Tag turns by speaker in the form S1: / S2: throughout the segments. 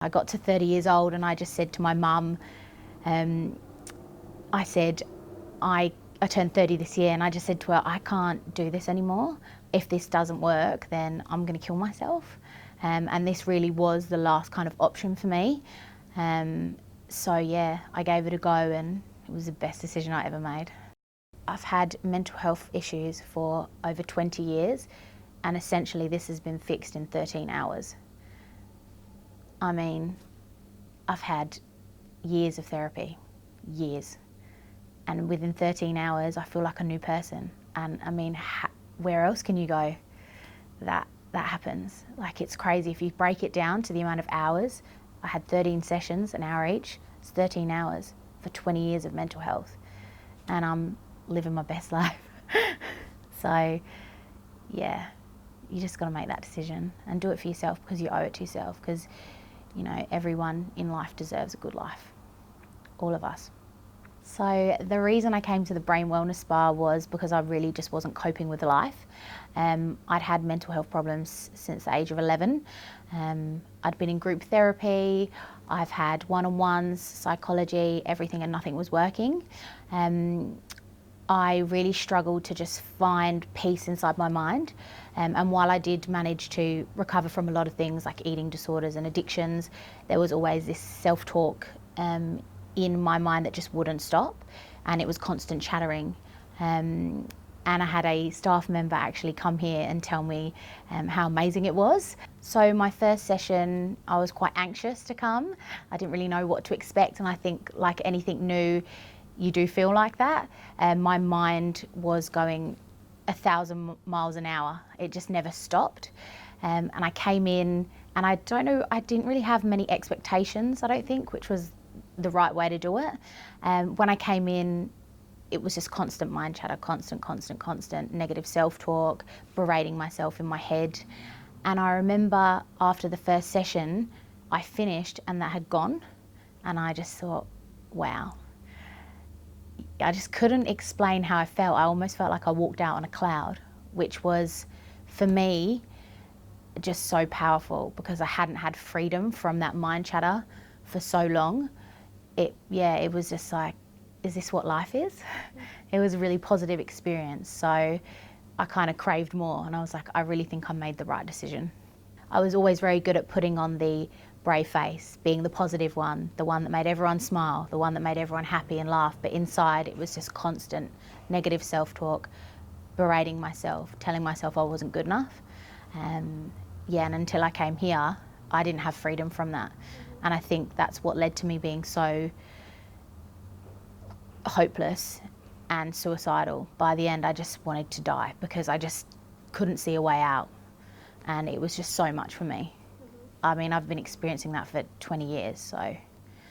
S1: I got to 30 years old and I just said to my mum, I said, I turned 30 this year, and I just said to her, I can't do this anymore. If this doesn't work, then I'm going to kill myself. And this really was the last kind of option for me. So yeah, I gave it a go and it was the best decision I ever made. I've had mental health issues for over 20 years, and essentially this has been fixed in 13 hours. I mean, I've had years of therapy, years. And within 13 hours, I feel like a new person. And I mean, where else can you go that happens? Like, it's crazy. If you break it down to the amount of hours, I had 13 sessions, an hour each. It's 13 hours for 20 years of mental health. And I'm living my best life. So, yeah, you just got to make that decision and do it for yourself, because you owe it to yourself, because, you know, everyone in life deserves a good life. All of us. So the reason I came to the Brain Wellness Spa was because I really just wasn't coping with life. I'd had mental health problems since the age of 11. I'd been in group therapy, I've had one-on-ones, psychology, everything, and nothing was working. I really struggled to just find peace inside my mind. And while I did manage to recover from a lot of things like eating disorders and addictions, there was always this self-talk in my mind that just wouldn't stop, and it was constant chattering. And I had a staff member actually come here and tell me how amazing it was. So my first session, I was quite anxious to come. I didn't really know what to expect, and I think, like anything new, you do feel like that. My mind was going 1,000 miles an hour. It just never stopped. And I came in, and I don't know, I didn't really have many expectations, I don't think, which was the right way to do it. When I came in, it was just constant mind chatter, constant negative self-talk, berating myself in my head. And I remember after the first session, I finished and that had gone. And I just thought, wow. I just couldn't explain how I felt. I almost felt like I walked out on a cloud, which was, for me, just so powerful, because I hadn't had freedom from that mind chatter for so long. It was just like, is this what life is? It was a really positive experience. So I kind of craved more, and I was like, I really think I made the right decision. I was always very good at putting on the brave face, being the positive one, the one that made everyone smile, the one that made everyone happy and laugh. But inside, it was just constant negative self-talk, berating myself, telling myself I wasn't good enough. And until I came here, I didn't have freedom from that. And I think that's what led to me being so hopeless and suicidal. By the end, I just wanted to die, because I just couldn't see a way out. And it was just so much for me. I mean, I've been experiencing that for 20 years, so.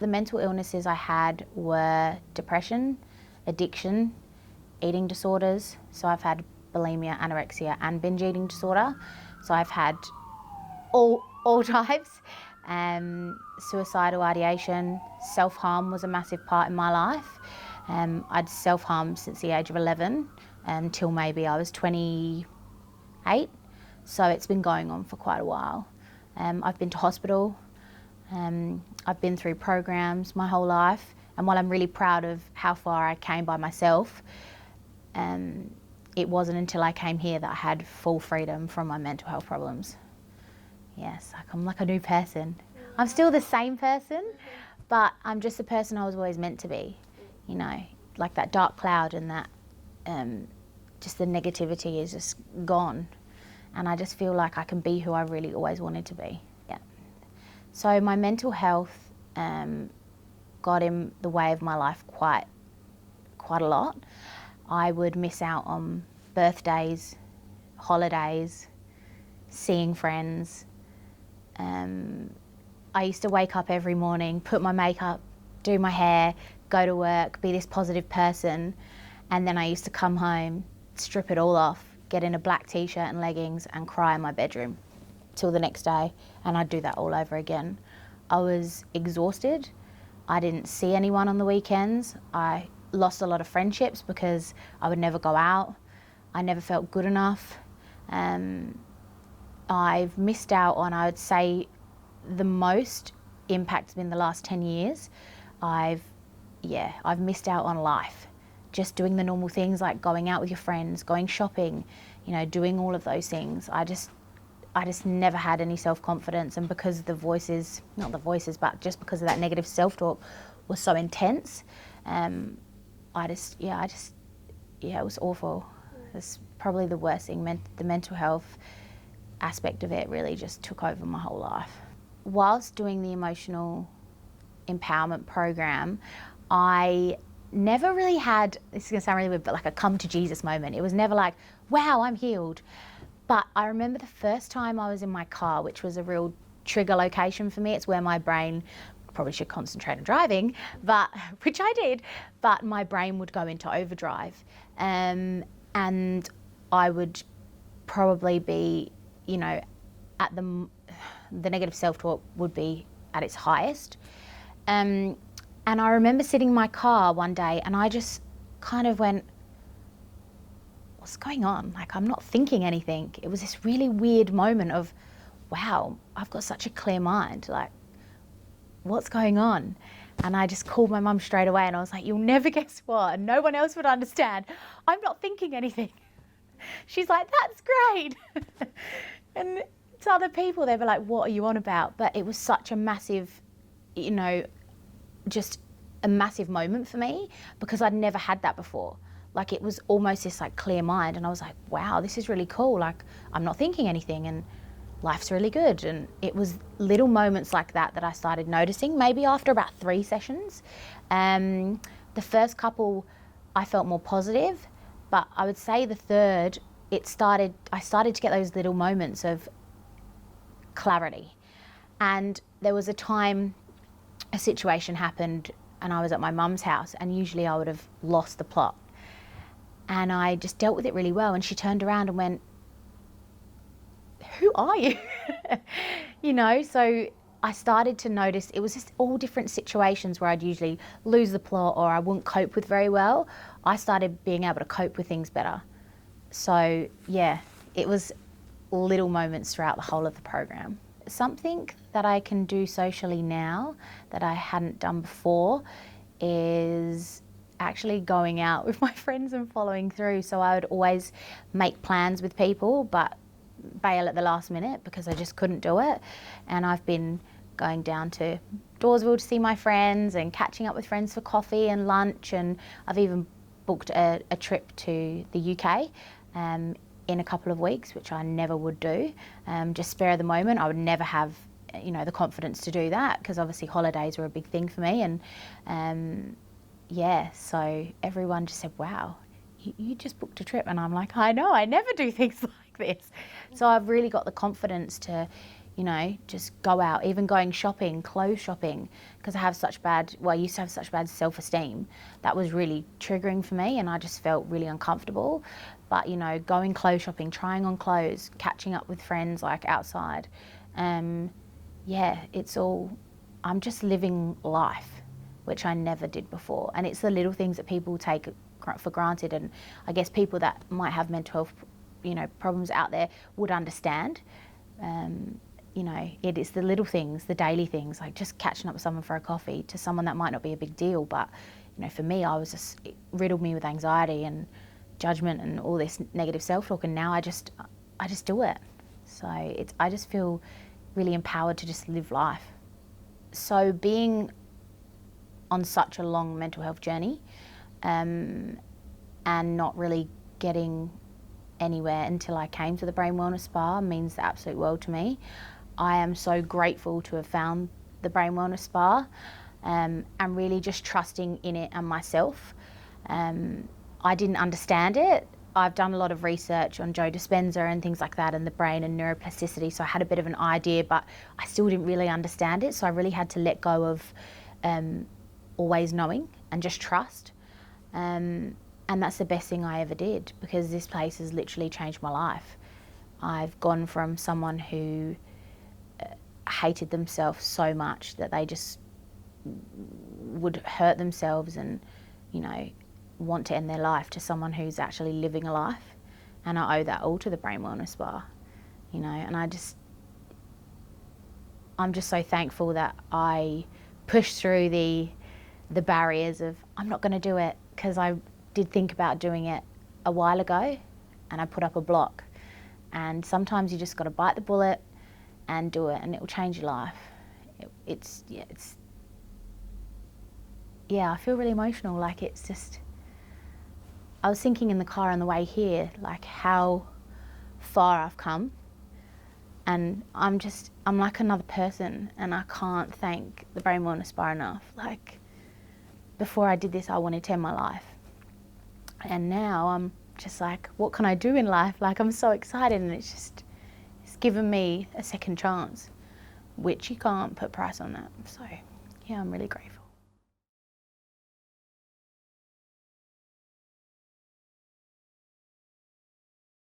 S1: The mental illnesses I had were depression, addiction, eating disorders. So I've had bulimia, anorexia, and binge eating disorder. So I've had all types. Suicidal ideation, self-harm was a massive part in my life. I'd self-harmed since the age of 11 until maybe I was 28. So it's been going on for quite a while. I've been to hospital. I've been through programs my whole life. And while I'm really proud of how far I came by myself, it wasn't until I came here that I had full freedom from my mental health problems. Yes, I'm like a new person. I'm still the same person, but I'm just the person I was always meant to be. You know, like that dark cloud, and that just the negativity is just gone. And I just feel like I can be who I really always wanted to be. Yeah. So my mental health got in the way of my life quite a lot. I would miss out on birthdays, holidays, seeing friends. I used to wake up every morning, put my makeup, do my hair, go to work, be this positive person, and then I used to come home, strip it all off, get in a black t-shirt and leggings and cry in my bedroom till the next day, and I'd do that all over again. I was exhausted. I didn't see anyone on the weekends. I lost a lot of friendships because I would never go out. I never felt good enough. I've missed out on, I would say, the most impacted me in the last 10 years, I've missed out on life. Just doing the normal things like going out with your friends, going shopping, doing all of those things. I just never had any self-confidence, and because but just because of that negative self-talk was so intense, it was awful. It's probably the worst thing. The mental health aspect of it really just took over my whole life. Whilst doing the emotional empowerment program, I never really had, this is going to sound really weird, but like a come to Jesus moment. It was never like, wow, I'm healed. But I remember the first time I was in my car, which was a real trigger location for me. It's where my brain probably should concentrate on driving, which I did, but my brain would go into overdrive. And I would probably be, at the negative self-talk would be at its highest. And I remember sitting in my car one day and I just kind of went, what's going on? Like, I'm not thinking anything. It was this really weird moment of, wow, I've got such a clear mind. Like, what's going on? And I just called my mum straight away and I was like, you'll never guess what, and no one else would understand. I'm not thinking anything. She's like, that's great. And to other people, they were like, what are you on about? But it was such a massive, just a massive moment for me, because I'd never had that before. Like, it was almost this like clear mind, and I was like, wow, this is really cool. Like, I'm not thinking anything and life's really good. And it was little moments like that that I started noticing, maybe after about 3 sessions. The first couple, I felt more positive, but I would say the third, I started to get those little moments of clarity. And there was a time a situation happened and I was at my mum's house, and usually I would have lost the plot. And I just dealt with it really well. And she turned around and went, who are you? So I started to notice it was just all different situations where I'd usually lose the plot or I wouldn't cope with very well. I started being able to cope with things better. So yeah, it was little moments throughout the whole of the program. Something that I can do socially now that I hadn't done before is actually going out with my friends and following through. So I would always make plans with people but bail at the last minute because I just couldn't do it. And I've been going down to Dawesville to see my friends and catching up with friends for coffee and lunch, and I've even booked a trip to the UK in a couple of weeks, which I never would do. Just spare of the moment. I would never have the confidence to do that, because obviously holidays were a big thing for me. And so everyone just said, wow, you just booked a trip. And I'm like, I know, I never do things like this. So I've really got the confidence to, just go out, even going shopping, clothes shopping, because I used to have such bad self-esteem. That was really triggering for me, and I just felt really uncomfortable. But, going clothes shopping, trying on clothes, catching up with friends like outside, it's all, I'm just living life, which I never did before. And it's the little things that people take for granted, and I guess people that might have mental health problems out there would understand. It is the little things, the daily things, like just catching up with someone for a coffee, to someone that might not be a big deal, but for me, it riddled me with anxiety and judgment and all this negative self-talk, and now I just do it. So I just feel really empowered to just live life. So being on such a long mental health journey, and not really getting anywhere until I came to the Brain Wellness Spa means the absolute world to me. I am so grateful to have found the Brain Wellness Spa, and really just trusting in it and myself. I didn't understand it. I've done a lot of research on Joe Dispenza and things like that, and the brain and neuroplasticity, so I had a bit of an idea, but I still didn't really understand it. So I really had to let go of always knowing and just trust. And that's the best thing I ever did, because this place has literally changed my life. I've gone from someone who hated themselves so much that they just would hurt themselves and, want to end their life, to someone who's actually living a life. And I owe that all to the Brain Wellness Spa, and I'm just so thankful that I pushed through the barriers of I'm not going to do it, because I did think about doing it a while ago and I put up a block. And sometimes you just got to bite the bullet and do it, and it will change your life. I feel really emotional. Like, it's just, I was thinking in the car on the way here, like how far I've come, and I'm like another person, and I can't thank the Brain Wellness Bar enough. Like, before I did this, I wanted to end my life, and now I'm just like, what can I do in life? Like, I'm so excited, and it's given me a second chance, which you can't put price on that. So yeah, I'm really grateful.